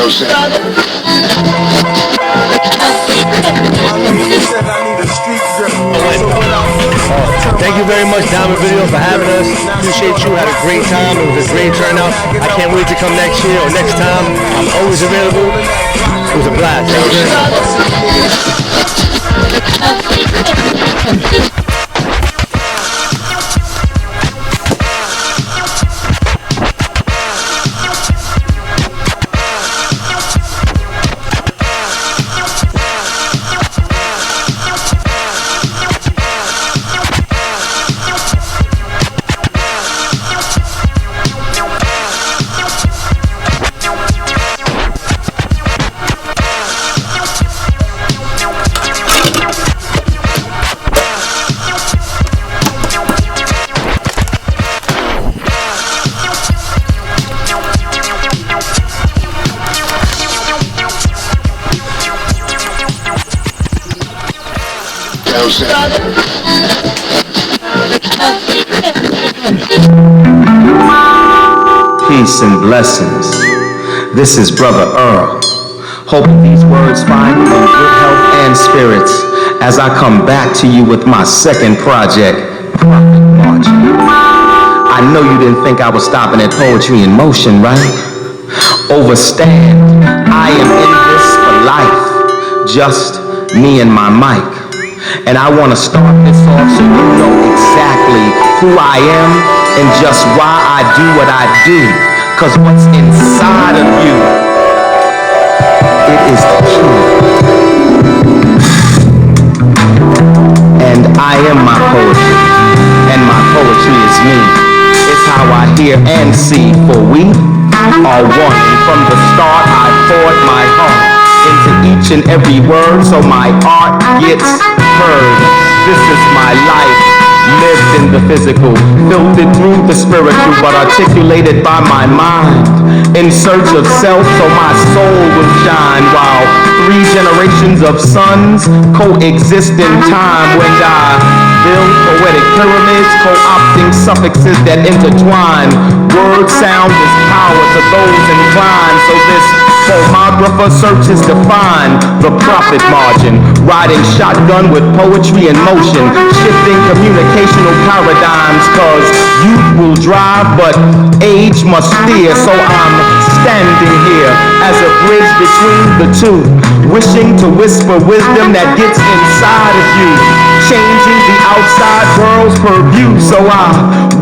Thank you very much, Diamond Video, for having us. Appreciate you. Had a great time. It was a great turnout. I can't wait to come next year or next time. I'm always available. It was a blast. Thank you. Peace and blessings. This is Brother Earl. Hoping these words find you in good health and spirits as I come back to you with my second project, Profit Margin. I know you didn't think I was stopping at Poetry in Motion, right? Overstand, I am in this for life, just me and my mic. And I want to start this off so you know exactly who I am and just why I do what I do. Cause what's inside of you, it is the truth. And I am my poetry, and my poetry is me. It's how I hear and see, for we are one. And from the start I poured my heart into each and every word so my art gets heard. This is my life, lived in the physical, filtered through the spiritual, but articulated by my mind, in search of self so my soul will shine, while 3 generations of suns coexist in time when I build poetic pyramids, co-opting suffixes that intertwine. Word sound is power to those inclined, so this phonographer searches to find the profit margin, riding shotgun with poetry in motion, shifting communicational paradigms, cause youth will drive but age must steer, so I'm standing here as a bridge between the two, wishing to whisper wisdom that gets inside of you, changing the outside world's purview, so I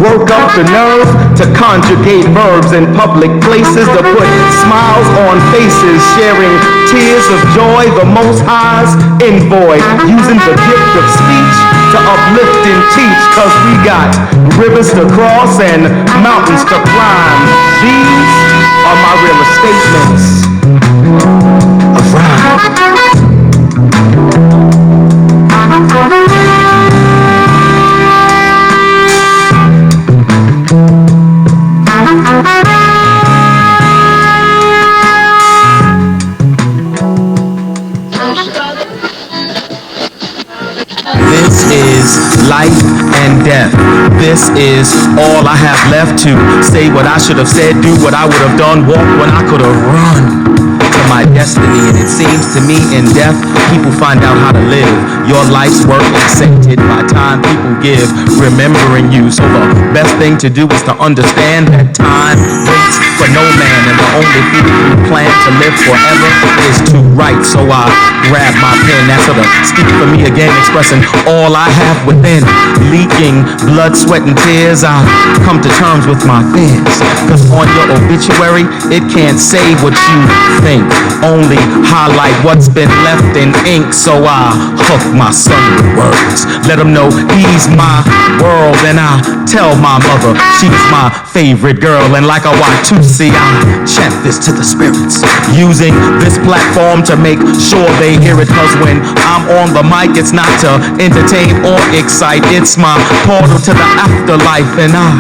work up the nerve to conjugate verbs in public places, to put smiles on faces, sharing tears of joy, the Most High's envoy, using the gift of speech to uplift and teach, cause we got rivers to cross and mountains to climb. These are my realest statements of rhyme. This is life and death. This is all I have left to say what I should have said, do what I would have done, walk when I could have run to my destiny. And it seems to me in death, people find out how to live. Your life's work accepted by time people give, remembering you. So the best thing to do is to understand that time waits for no man, and the only thing you plan to live forever is to write. So I grab my pen, that's sort of speak for me again, expressing all I have within, leaking blood, sweat, and tears. I come to terms with my fears, cause on your obituary, it can't say what you think, only highlight what's been left in ink. So I hook my son with words, let him know he's my world, and I tell my mother she's my favorite girl, and like a Y2C, I chant this to the spirits, using this platform to make sure they hear it, cause when I'm on the mic, it's not to entertain or excite, it's my portal to the afterlife, and I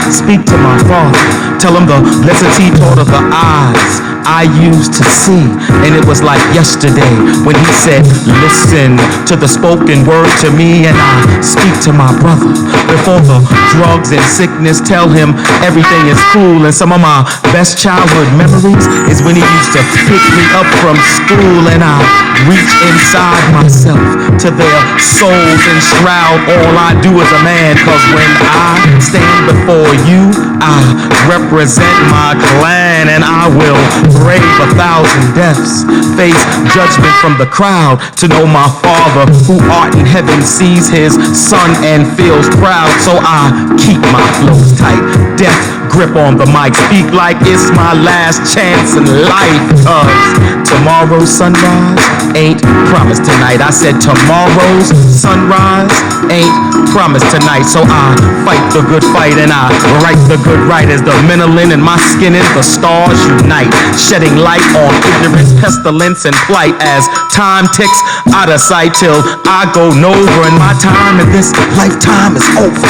speak to my father, tell him the lesson he taught of the eyes I used to see. And it was like yesterday when he said, listen to the spoken word to me, and I speak to my brother. Before the drugs and sickness, tell him everything is cool. And some of my best childhood memories is when he used to pick me up from school, and I reach inside myself to their souls and shroud all I do as a man. Cause when I stand before you, I represent my clan, and I will brave 1,000 deaths, face judgment from the crowd, to know my Father who art in heaven sees his son and feels proud. So I keep my flows tight, death grip on the mic, speak like it's my last chance in life. Cause tomorrow's sunrise ain't promised tonight. I said tomorrow's sunrise ain't promised tonight. So I fight the good fight, and I write the good right as the melanin in my skin and the stars unite, shedding light on ignorance, pestilence, and plight as time ticks out of sight till I go nowhere and my time in this lifetime is over.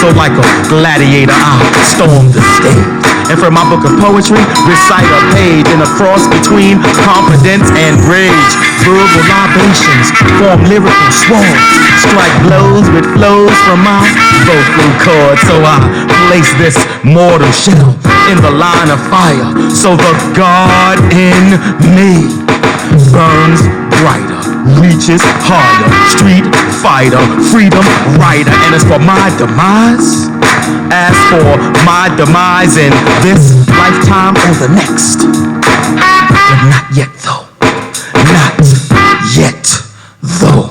So like a gladiator, I storm the stage, and from my book of poetry, recite a page in a cross between confidence and rage. Verbal libations form lyrical swords, strike blows with flows from my vocal cords. So I place this mortal shell in the line of fire, so the God in me burns brighter, reaches higher, street fighter, freedom writer. And as for my demise, in this lifetime or the next, but not yet though, not yet though.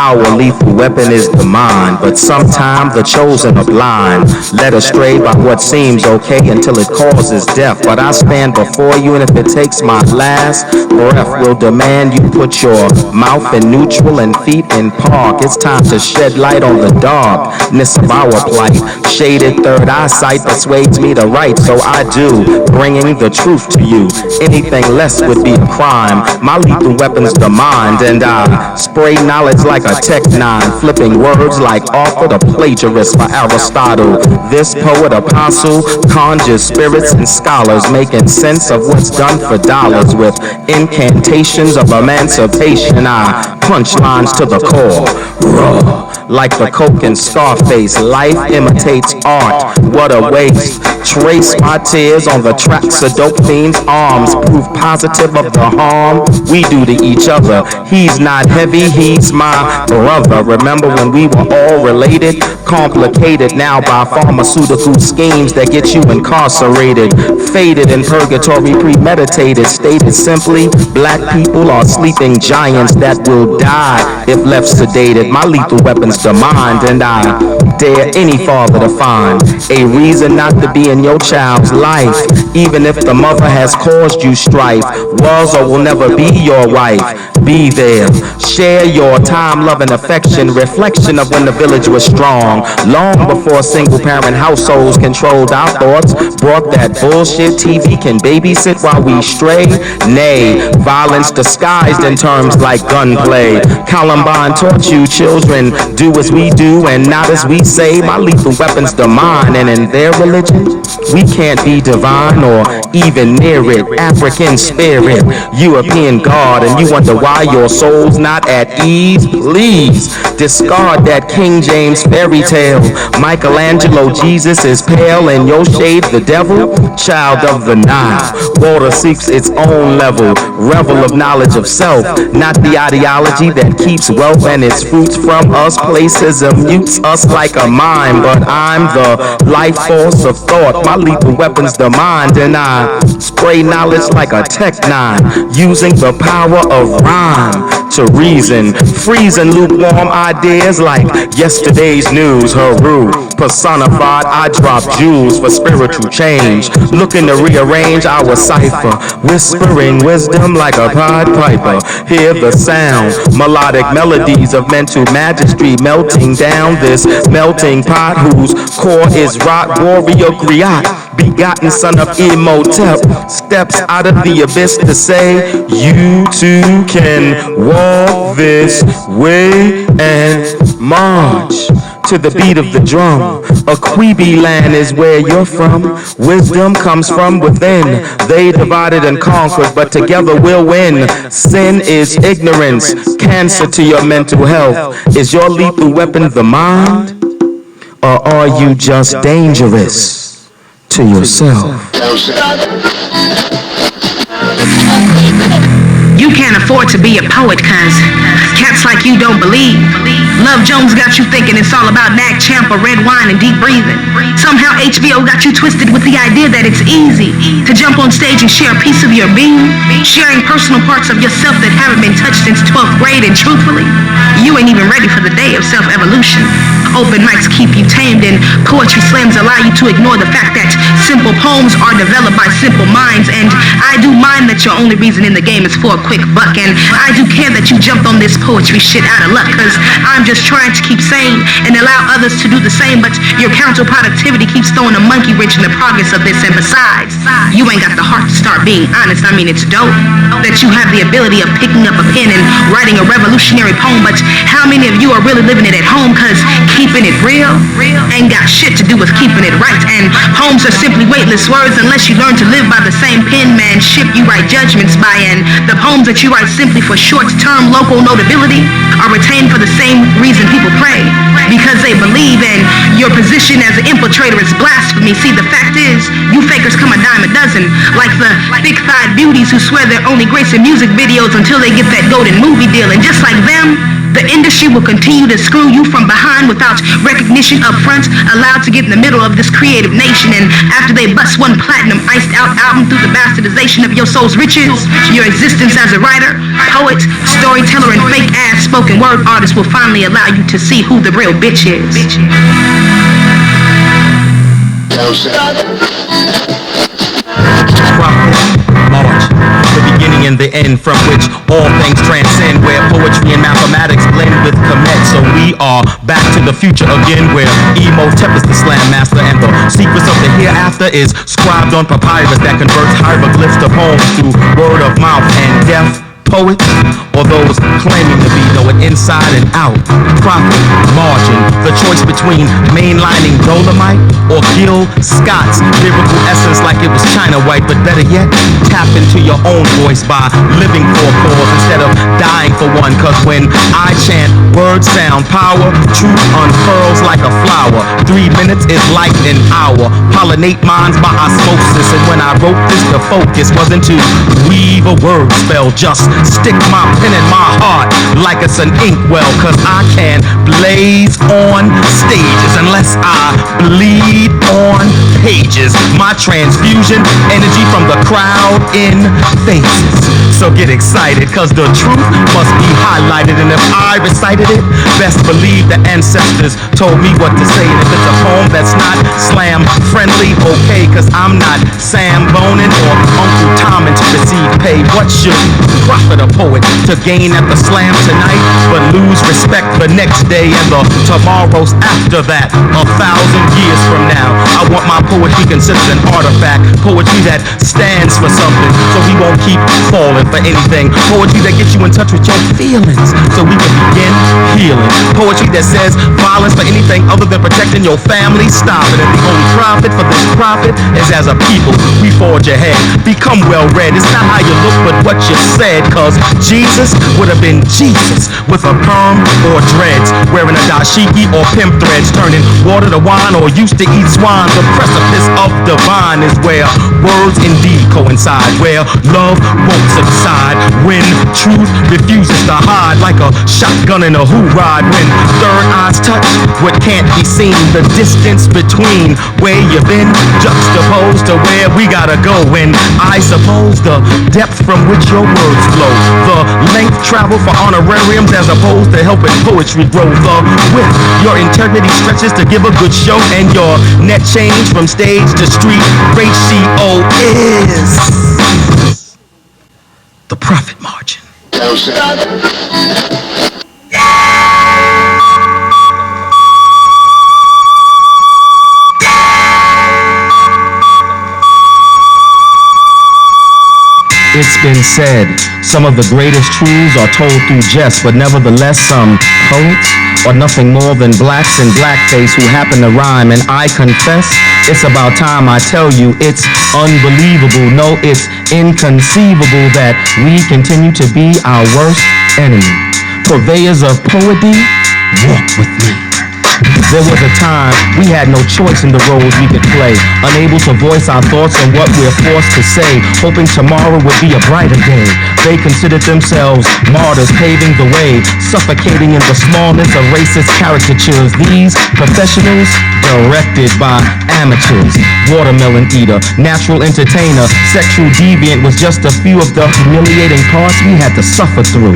Our lethal weapon is the mind, but sometimes the chosen are blind, led astray by what seems okay until it causes death. But I stand before you, and if it takes my last breath, will demand you put your mouth in neutral and feet in park. It's time to shed light on the darkness of our plight. Shaded third eyesight persuades me to write, so I do, bringing the truth to you. Anything less would be a crime. My lethal weapon's the mind, and I spray knowledge like a Tech Nine, flipping words like author the plagiarist for Aristotle. This poet apostle conjures spirits and scholars, making sense of what's done for dollars with incantations of emancipation. I punch lines to the core, raw like the coke and Scarface. Life imitates art, what a waste. Trace my tears on the tracks of dope fiends' arms, proof positive of the harm we do to each other. He's not heavy, he's my brother. Remember when we were all related? Complicated now by pharmaceutical schemes that get you incarcerated. Faded in purgatory, premeditated. Stated simply, black people are sleeping giants that will die if left sedated. My lethal weapon's the mind, and I dare any father to find a reason not to be in your child's life, even if the mother has caused you strife, was or will never be your wife. Be there, share your time, love, and affection, reflection of when the village was strong, long before single-parent households controlled our thoughts, brought that bullshit TV can babysit while we stray. Nay, violence disguised in terms like gunplay. Columbine taught you children do as we do and not as we say. My lethal weapon's the mind, and in their religion, we can't be divine or even near it. African spirit, European God, and you wonder why your soul's not at ease? Please discard that King James fairy tale. Michelangelo, Jesus is pale, and your shade the devil, child of the Nile. Water seeks its own level, revel of knowledge of self, not the ideology that keeps wealth and its fruits from us. Placism mutes us like a mime, but I'm the life force of thought. My lethal weapon's the mind, and I spray knowledge like a Tech Nine, using the power of rhyme to reason, freezing lukewarm ideas like yesterday's news. Haru personified, I drop jewels for spiritual change, looking to rearrange our cipher, whispering wisdom like a Pied Piper. Hear the sound, melodic melodies of mental majesty melting down this melting pot whose core is rock warrior griot. begotten son of Imhotep, steps out of the abyss to say, you too can walk this way and march to the beat of the drum. Aquibi land is where you're from. Wisdom comes from within. They divided and conquered, but together we'll win. Sin is ignorance, cancer to your mental health. Is your lethal weapon the mind? Or are you just dangerous to yourself? You can't afford to be a poet, cuz cats like you don't believe. Love Jones got you thinking it's all about Nag Champ or red wine and deep breathing. Somehow HBO got you twisted with the idea that it's easy to jump on stage and share a piece of your being, sharing personal parts of yourself that haven't been touched since 12th grade, and truthfully, you ain't even ready for the day of self-evolution. Open mics keep you tamed, and poetry slams allow you to ignore the fact that simple poems are developed by simple minds. And I do mind that your only reason in the game is for a quick buck, and I do care that you jumped on this poetry shit out of luck, cause I'm just trying to keep sane and allow others to do the same. But your counter-productivity keeps throwing a monkey wrench in the progress of this, and besides, you ain't got the heart to start being honest. I mean, it's dope that you have the ability of picking up a pen and writing a revolutionary poem, but how many of you are really living it at home? Cause keeping it real ain't got shit to do with keeping it right. And poems are simply weightless words unless you learn to live by the same penmanship you write judgments by. And the poems that you write simply for short-term local notability are retained for the same reason people pray, because they believe. And your position as an infiltrator is blasphemy. See, the fact is, you fakers come a dime a dozen, like the thick-thighed beauties who swear they're only grace in music videos until they get that golden movie deal. And just like them, the industry will continue to screw you from behind without recognition up front, allowed to get in the middle of this creative nation. And after they bust one platinum iced out album through the bastardization of your soul's riches, your existence as a writer, poet, storyteller, and fake ass spoken word artist will finally allow you to see who the real bitch is. March, the beginning and the end from which all things transcend, where poetry and mathematics blend with commit. So we are back to the future again, where Imhotep is the slam master, and the secrets of the hereafter is scribed on papyrus that converts hieroglyphs to poems through word of mouth. And deaf poets, or those claiming to be, know it inside and out. Prophet, margin, the choice between mainlining Dolomite or Gil Scott's lyrical essence like it was China White. But better yet, tap into your own voice by living for a cause instead of dying for one. Cause when I chant, words sound power, truth unfurls like a flower. 3 minutes is like an hour. Pollinate minds by osmosis. And when I wrote this, the focus wasn't to weave a word spell, just stick my pen in my heart like it's an inkwell. Cause I can blaze on stages unless I bleed on pages. My transfusion, energy from the crowd in faces. So get excited, cause the truth must be highlighted. And if I recited it, best believe the ancestors told me what to say. And if it's a poem that's not slam friendly, okay, cause I'm not Sam Bonin or Uncle Tom and to receive pay. What should profit a poet to gain at the slam tonight, but lose respect the next day and the tomorrows after that, 1,000 years from now? I want my poetry considered an artifact, poetry that stands for something, so we won't keep falling for anything. Poetry that gets you in touch with your feelings, so we can begin healing. Poetry that says violence for anything other than protecting your family, stop it. And the only profit for this profit is as a people we forge ahead. Become well read. It's not how you look, but what you said. Cause Jesus would have been Jesus with a perm or dreads, wearing a dashiki or pimp threads, turning water to wine or used to eat swine. The precipice of divine is where words indeed coincide, where love won't subside, when truth refuses to hide like a shotgun in a hoorah. When third eyes touch what can't be seen, the distance between where you've been juxtaposed to where we gotta go. And I suppose the depth from which your words flow, the length traveled for honorariums as opposed to helping poetry grow, the width your integrity stretches to give a good show, and your net change from stage to street ratio is the profit margin. It's been said, some of the greatest truths are told through jest, but nevertheless some poets are nothing more than blacks in blackface who happen to rhyme, and I confess, it's about time I tell you it's unbelievable, no, it's inconceivable that we continue to be our worst enemy. Purveyors of poetry, walk with me. There was a time we had no choice in the roles we could play, unable to voice our thoughts on what we're forced to say, hoping tomorrow would be a brighter day. They considered themselves martyrs paving the way, suffocating in the smallness of racist caricatures. These professionals, directed by amateurs. Watermelon eater, natural entertainer, sexual deviant was just a few of the humiliating parts we had to suffer through.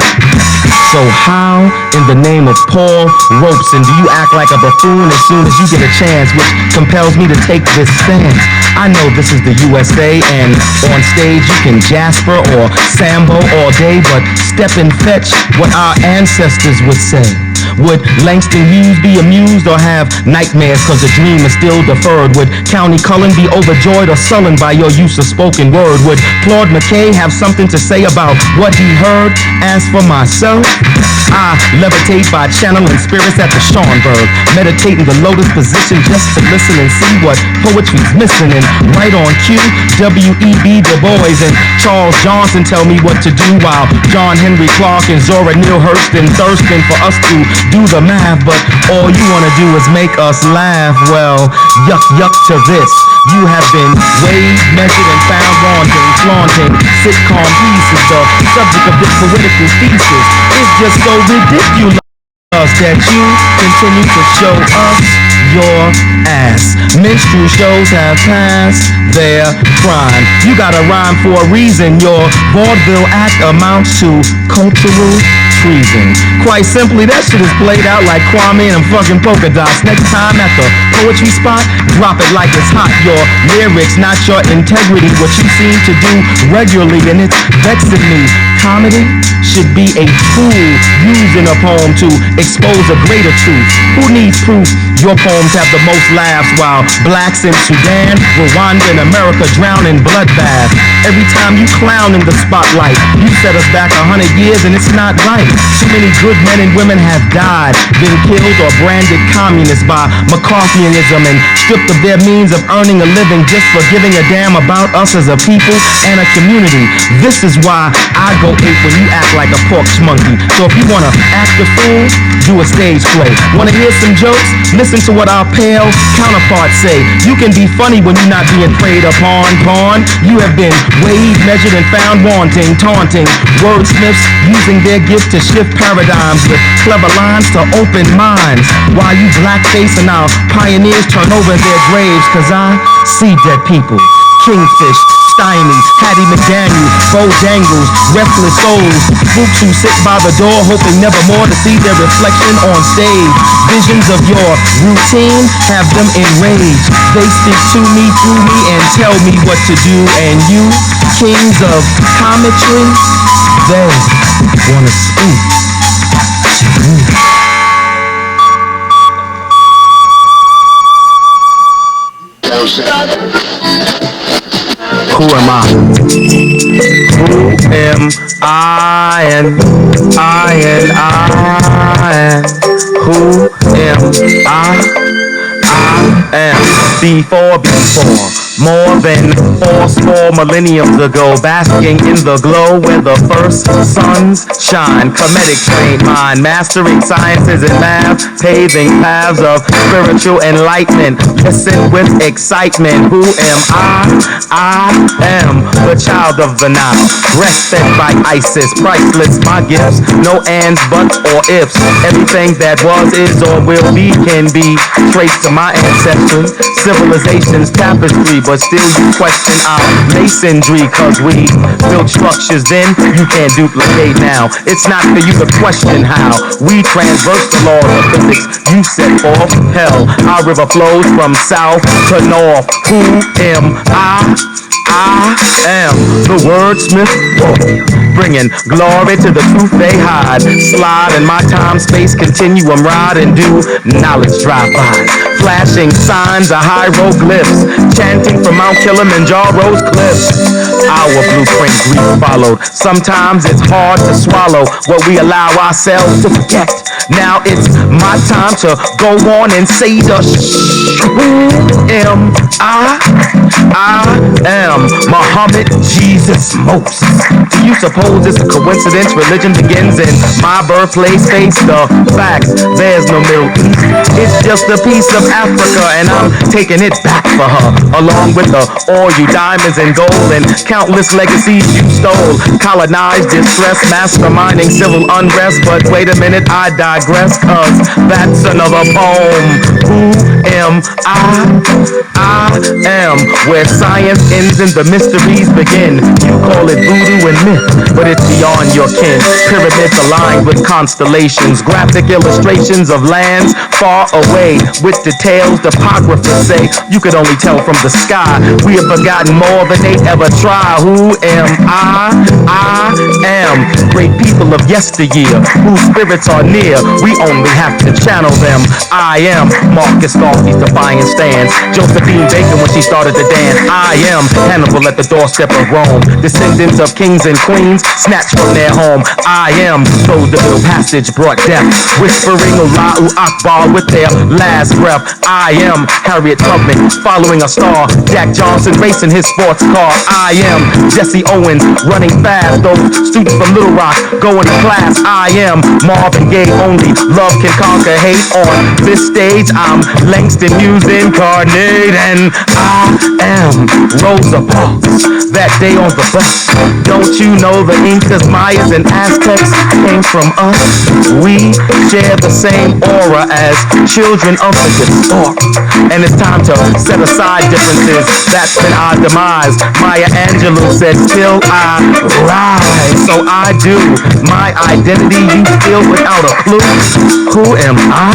So how, in the name of Paul Robeson, do you act like a buffoon as soon as you get a chance, which compels me to take this stance? I know this is the USA, and on stage you can Jasper or Sambo all day, but step and fetch what our ancestors would say. Would Langston Hughes be amused or have nightmares cause the dream is still deferred? Would County Cullen be overjoyed or sullen by your use of spoken word? Would Claude McKay have something to say about what he heard? As for myself, I levitate by channeling spirits at the Schauenberg, meditate in the lotus position just to listen and see what poetry's missing. And right on cue, W.E.B. Du Bois and Charles Johnson tell me what to do, while John Henry Clark and Zora Neale Hurston thirsting for us to do the math. But all you wanna do is make us laugh. Well, yuck yuck to this. You have been weighed, measured, and found wanting, flaunting sitcom pieces. The subject of this political thesis is just so ridiculous that you continue to show us your ass. Minstrel shows have passed their prime. You got a rhyme for a reason. Your vaudeville act amounts to cultural treason. Quite simply, that shit is played out like Kwame and fucking polka dots. Next time at the poetry spot, drop it like it's hot. Your lyrics, not your integrity, what you seem to do regularly, and it's vexing me. Comedy should be a tool used in a poem to expose a greater truth. Who needs proof? Your poems have the most laughs, while blacks in Sudan, Rwanda, and America drown in bloodbath. Every time you clown in the spotlight, you set us back 100 years, and it's not right. Too many good men and women have died, been killed or branded communist by McCarthyism, and stripped of their means of earning a living just for giving a damn about us as a people and a community. This is why I go ape when you act like a pork's monkey. So if you wanna act a fool, do a stage play. Wanna hear some jokes? Listen to what our pale counterparts say. You can be funny when you're not being preyed upon. Pawn, you have been weighed, measured, and found wanting, taunting wordsmiths using their gift to shift paradigms with clever lines to open minds, while you blackface and our pioneers turn over their graves. Cause I see dead people. Kingfish, Stymies, Hattie McDaniel, Bojangles, restless souls, spooks who sit by the door hoping never more to see their reflection on stage. Visions of your routine have them enraged. They speak to me, through me, and tell me what to do. And you, kings of commentary, they wanna speak to you. Who am I? Who am I? And who am I? I am before, more than 4 millenniums ago, basking in the glow where the first suns shine. Comedic trained mind, mastering sciences and math, paving paths of spiritual enlightenment. Listen with excitement. Who am I? I am the child of the Nile, breastfed by Isis, priceless my gifts, no ands, buts, or ifs. Everything that was, is, or will be can be traced to my ancestry, civilization's tapestry, but still you question our masonry, cause we built structures then you can't duplicate now. It's not for you to question how we transverse the laws of physics you set forth. Hell, our river flows from south to north. Who am I? I am the wordsmith warrior, bringing glory to the truth they hide. Slide in my time-space continuum, ride and do knowledge drive-by. Flashing signs of hieroglyphs, chanting from Mount Kilimanjaro's cliffs. our blueprint grief followed. Sometimes it's hard to swallow what we allow ourselves to forget. Now it's my time to go on and say the who am I? I am Muhammad Jesus Moses. Do you suppose it's a coincidence religion begins in my birthplace? Face the facts, there's no Middle East. It's just a piece of Africa, and I'm taking it back for her, along with the oil, diamonds, and gold, and countless legacies you stole. Colonized, distress, masterminding civil unrest. But wait a minute, I digress, cause that's another poem. Who am I? I am where science ends and the mysteries begin. You call it voodoo and myth, but it's beyond your kin. Pyramids aligned with constellations, graphic illustrations of lands far away with details topographers say you could only tell from the sky. We have forgotten more than they ever try. Who am I? I am great people of yesteryear whose spirits are near. We only have to channel them. I am Marcus Garvey's defiant stance, Josephine Bacon when she started to dance. I am Hannibal at the doorstep of Rome, descendants of kings and queens snatched from their home. I am those the middle passage brought death, whispering Allahu Akbar with their last breath. I am Harriet Tubman following a star, Jack Johnson racing his sports car. I am Jesse Owens running fast, those students from Little Rock going to class. I am Marvin Gaye, only love can conquer hate. On this stage I'm Langston Hughes incarnate, and I am Rosa Parks. That day on the bus, don't you know the Incas, Mayas, and Aztecs came from us? We share the same aura as children of the historic, and it's time to set aside differences. That's been our demise. Maya Angelou said, still I rise. So I do. My identity you feel without a clue. Who am I?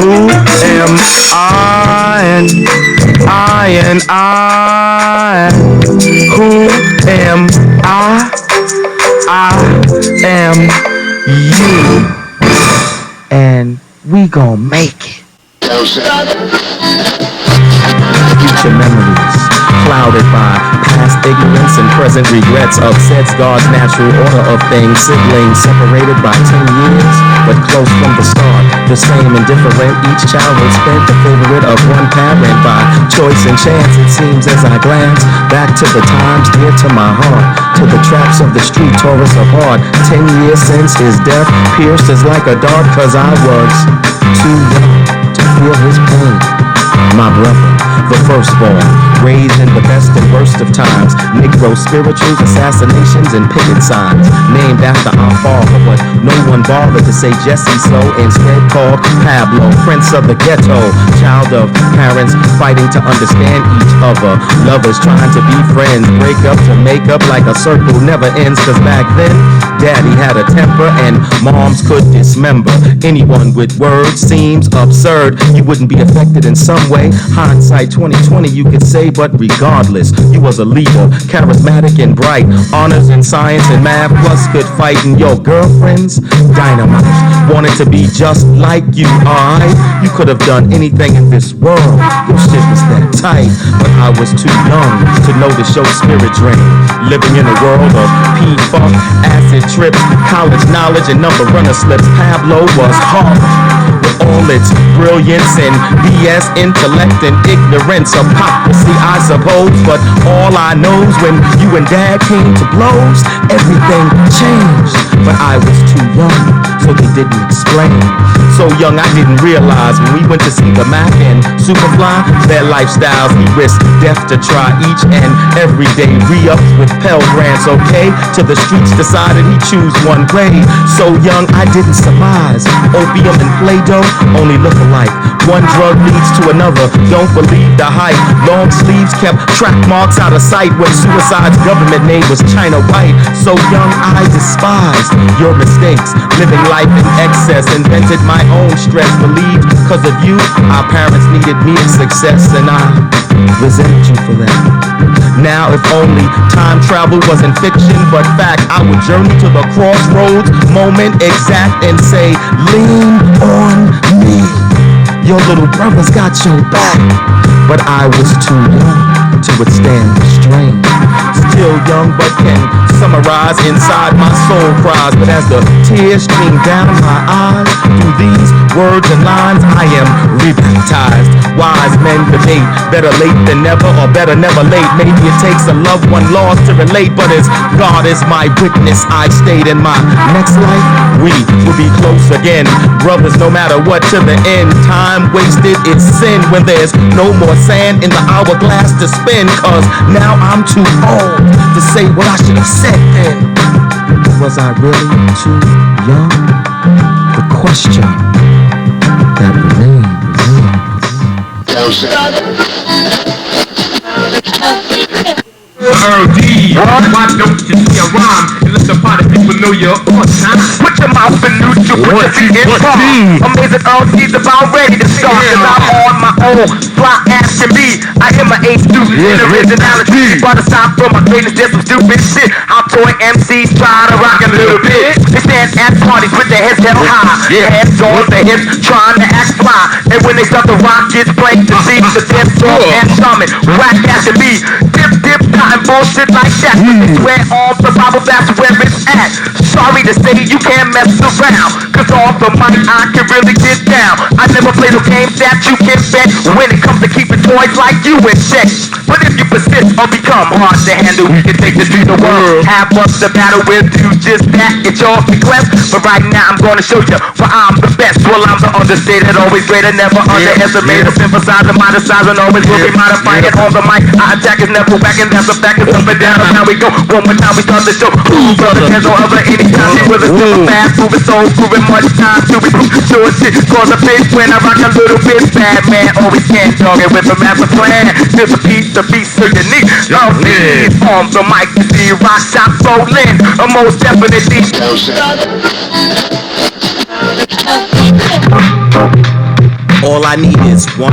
Who am I? And I. Who am I? I am you. And we gon' make it. Future memories clouded by past ignorance and present regrets upsets God's natural order of things. Siblings separated by 10 years, but close from the start. The same and different, each child was spent the favorite of one parent by choice and chance. It seems as I glance back to the times dear to my heart, to the traps of the street tore us apart. 10 years since his death pierced us like a dart, cause I was too young to feel his pain. My brother, the firstborn, raised in the best and worst of times. Negro spirituals, assassinations, and picket signs. Named after our father, but no one bothered to say Jesse, so instead called Pablo, prince of the ghetto. Child of parents fighting to understand each other. Lovers trying to be friends. Break up to make up like a circle never ends. Cause back then, daddy had a temper and moms could dismember. Anyone with words seems absurd. You wouldn't be affected in some way. Hindsight 2020 you could say, but regardless, you was a leader, charismatic and bright, honors in science and math, plus good fight. And your girlfriends, dynamite, wanted to be just like you. You could have done anything in this world. Your shit was that tight, but I was too young to notice your spirit drain. Living in a world of P-funk, acid trips, college knowledge, and number runner slips. Pablo was hard with all its brilliance and BS, intellect and ignorance, hypocrisy, I suppose. But all I know's when you and dad came to blows, everything changed. But I was too young, so they didn't explain. So young I didn't realize when we went to see the Mac and Superfly, their lifestyles we risked death to try each and every day. Re-ups with Pell Grants, okay? To the streets decided he choose one way. So young I didn't surmise. Opium and Play-Doh only look alike. One drug leads to another, don't believe the hype. Long sleeves kept track marks out of sight when suicide's government name was China White. So young I despised your mistakes, living life in excess, invented my own stress. Believed cause of you our parents needed me to success, and I resent you for that. Now if only time travel wasn't fiction but fact, I would journey to the crossroads, moment exact, and say, lean on me. Your little brother's got your back, but I was too young to withstand the strain. Still young but can summarize inside my soul cries. But as the tears stream down my eyes, through these words and lines I am rebaptized. Wise men debate, better late than never, or better never late. Maybe it takes a loved one lost to relate, but as God is my witness, I stayed in my next life. We will be close again, brothers, no matter what, to the end. Time wasted is sin when there's no more sand in the hourglass to spin. Cause now I'm too old to say what I should have said then. Was I really too young? The question that remains. Earl D, why don't you see a rhyme and let the party people know you're on time? Put your mouth in neutral, put your feet in palm. Amazing Earl D's about ready to start, cause I'm on my own, fly ass to me. I am an A student in originality. But aside from my greatness, there's some stupid shit. How toy MCs try to rock a little bit. They stand at parties with their heads held high, heads on their hips, trying to act fly. And when they start the rock, it's plain to see the dip, dog, and summit. Whack ass to me, dip, not bullshit like that. They swear on the Bible, that's where it's at. Sorry to say you can't mess around, cause off the mic I can really get down. I never play no games that you can bet when it comes to keeping toys like you in check. But if you persist or become hard to handle, you can take this to the world. Have up the battle with you, just that, it's your request. But right now I'm gonna show you why I'm the best. Well, I'm the understated, always greater, never underestimated. Emphasizing my design and always will be modifying it on the mic. I attack is never whacking, that's a fact. It's up and down, now we go. One more time we start the show. Ooh, brother, there's no other anytime. With a super fast, moving so proving much time to be sure shit. Cause a bitch when I rock a little bit. Bad man always can't dog it with a master plan. There's a piece so unique. All these on the mic to see rock shop rolling. Most definitely. All I need is one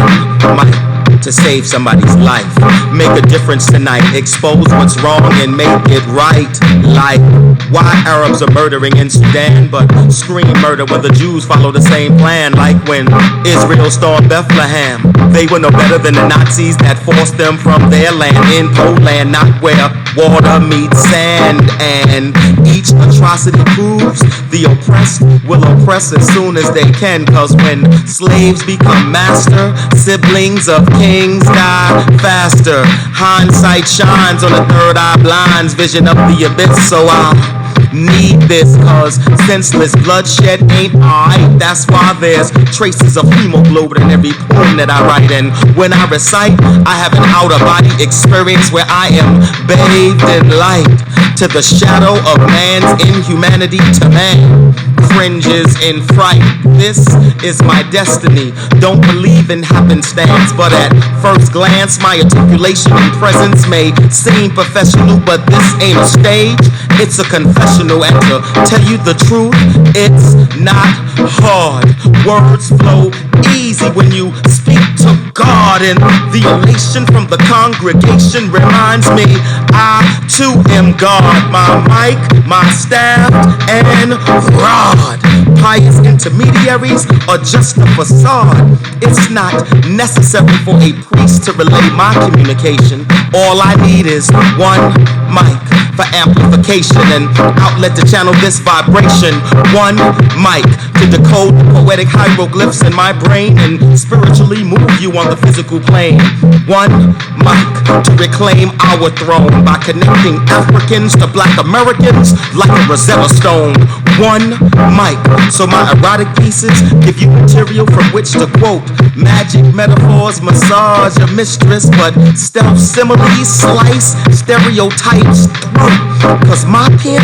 mic to save somebody's life. Make a difference tonight. Expose what's wrong and make it right. Like why Arabs are murdering in Sudan, but scream murder when the Jews follow the same plan. Like when Israel stormed Bethlehem, they were no better than the Nazis that forced them from their land in Poland, not where water meets sand. And each atrocity proves the oppressed will oppress as soon as they can. Cause when slaves become master, siblings of kings die faster. Hindsight shines on the third eye blinds, vision of the abyss. So I'll need this, cause senseless bloodshed ain't alright. That's why there's traces of hemoglobin in every poem that I write. And when I recite, I have an outer body experience where I am bathed in light. To the shadow of man's inhumanity to man cringes in fright. This is my destiny. Don't believe in happenstance, but at first glance my articulation and presence may seem professional, but this ain't a stage, it's a confessional. And to tell you the truth, it's not hard. Words flow easy when you speak to God, and the elation from the congregation reminds me I too am God. My mic, my staff, and rod. Pious intermediaries are just a facade. It's not necessary for a priest to relay my communication. All I need is one mic for amplification and outlet to channel this vibration. One mic to decode the poetic hieroglyphs in my brain and spiritually move you on the physical plane. One mic to reclaim our throne by connecting Africans to Black Americans like a Rosetta Stone. One mic so my erotic pieces give you material from which to quote. Magic metaphors massage a mistress, but stealth similes slice stereotypes through. Cause my pen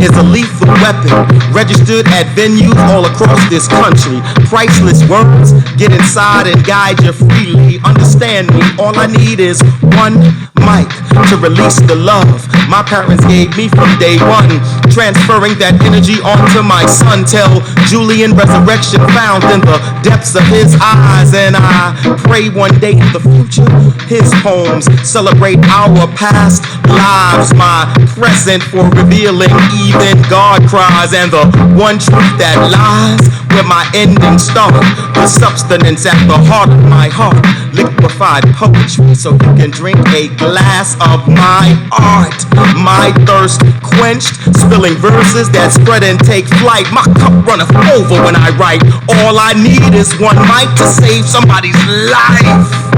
is a lethal weapon, registered at venues all across this country. Priceless words get inside and guide you freely. Understand me, all I need is one mic to release the love my parents gave me from day one, transferring that energy onto my son. Tell Julian resurrection found in the depths of his eyes, and I pray one day in the future his poems celebrate our past lives, my present for revealing even God cries, and the one truth that lies where my ending started. The substance at the heart of my heart, liquefied poetry, so you can drink a glass of my art. My thirst quenched, spilling verses that spread and take flight. My cup runneth over when I write. All I need is one mic to save somebody's life.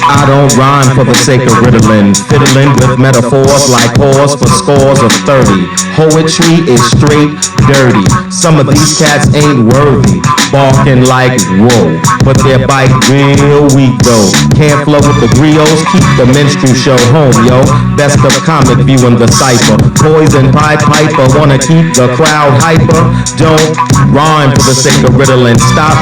I don't rhyme for the sake of riddling, fiddling with metaphors like pause for scores of 30. Poetry is straight dirty. Some of these cats ain't worthy, barking like whoa, but their bite real weak though. Can't flow with the griots, keep the minstrel show home, yo. Best of comic view in the cipher. Poison Pied Piper wanna keep the crowd hyper. Don't rhyme for the sake of riddling. Stop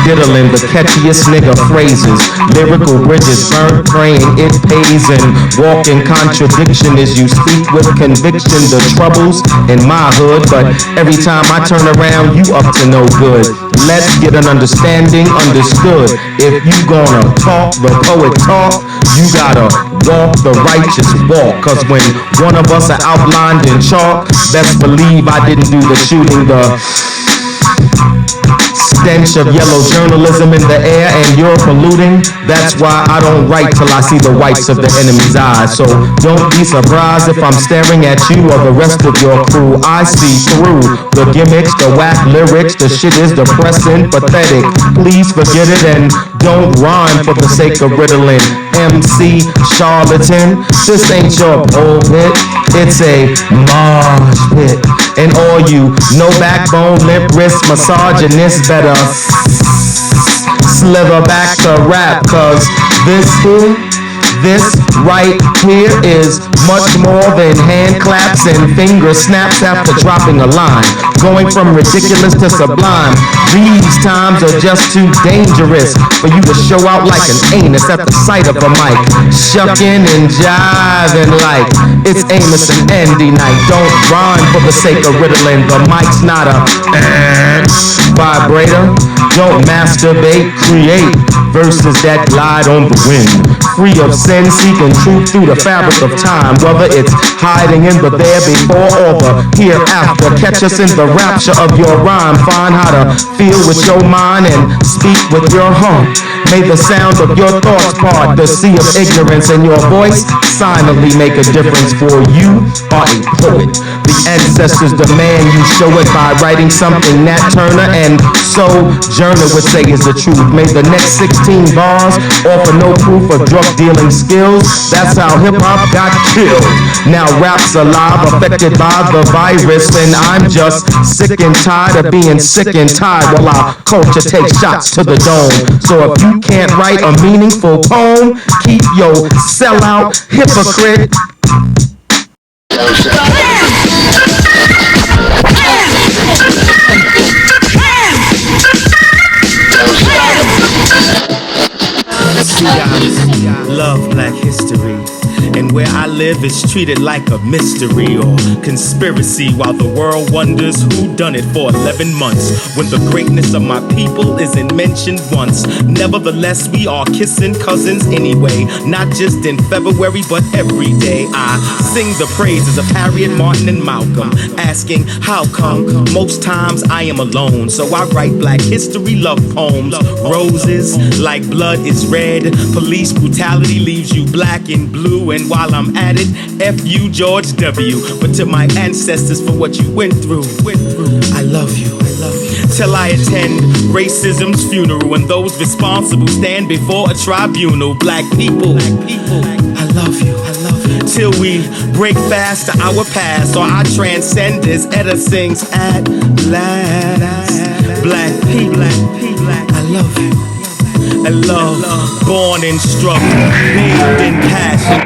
diddling the catchiest nigga phrases. Lyrical bridges burnt, praying it pays, and walk in contradiction as you speak with conviction. The troubles in my hood, but every time I turn around, you up to no good. Let's get an understanding understood. If you gonna talk the poet talk, you gotta walk the righteous walk. Cause when one of us are outlined in chalk, best believe I didn't do the shooting. The stench of yellow journalism in the air and you're polluting. That's why I don't write till I see the whites of the enemy's eyes. So don't be surprised if I'm staring at you or the rest of your crew. I see through the gimmicks, the whack lyrics. The shit is depressing, pathetic. Please forget it and don't rhyme for the sake of riddling. MC charlatan, this ain't your pulpit, it's a mosh pit. And all you no backbone, limp wrist misogynists better slither back to rap. Cause this right here is much more than hand claps and finger snaps after dropping a line. Going from ridiculous to sublime. These times are just too dangerous for you to show out like an anus at the sight of a mic. Shucking and jiving like it's Amos and Andy night. Don't rhyme for the sake of riddling. The mic's not a vibrator. Don't masturbate, create verses that glide on the wind. Free of sin, seeking truth through the fabric of time. Whether it's hiding in the there before or the hereafter. Catch us in the rapture of your rhyme. Find how to feel with your mind and speak with your heart. May the sound of your thoughts part the sea of ignorance, and your voice silently make a difference. For you are a poet. The ancestors demand you show it by writing something Nat Turner and Sojourner would say is the truth. May the next 16 bars offer no proof of drug dealing skills. That's how hip-hop got killed. Now rap's alive, affected by the virus, and I'm just sick and tired of being sick and tired while our culture takes shots to the dome. So if you can't write a meaningful poem, keep your sellout hypocrite. Love Black history, and where I live is treated like a mystery or conspiracy, while the world wonders who done it for 11 months. When the greatness of my people isn't mentioned once, nevertheless we are kissing cousins anyway. Not just in February but every day. I sing the praises of Harriet, Martin, and Malcolm, asking how come most times I am alone. So I write Black history love poems. Roses like blood is red, police brutality leaves you black and blue. And while I'm at it, F you George W. But to my ancestors for what you went through, I love you. Till I attend racism's funeral and those responsible stand before a tribunal. Black people, I love you. Till we break fast to our past, or I transcend as Etta sings at last. Black people, I love you. A love born in struggle, bathed in passion.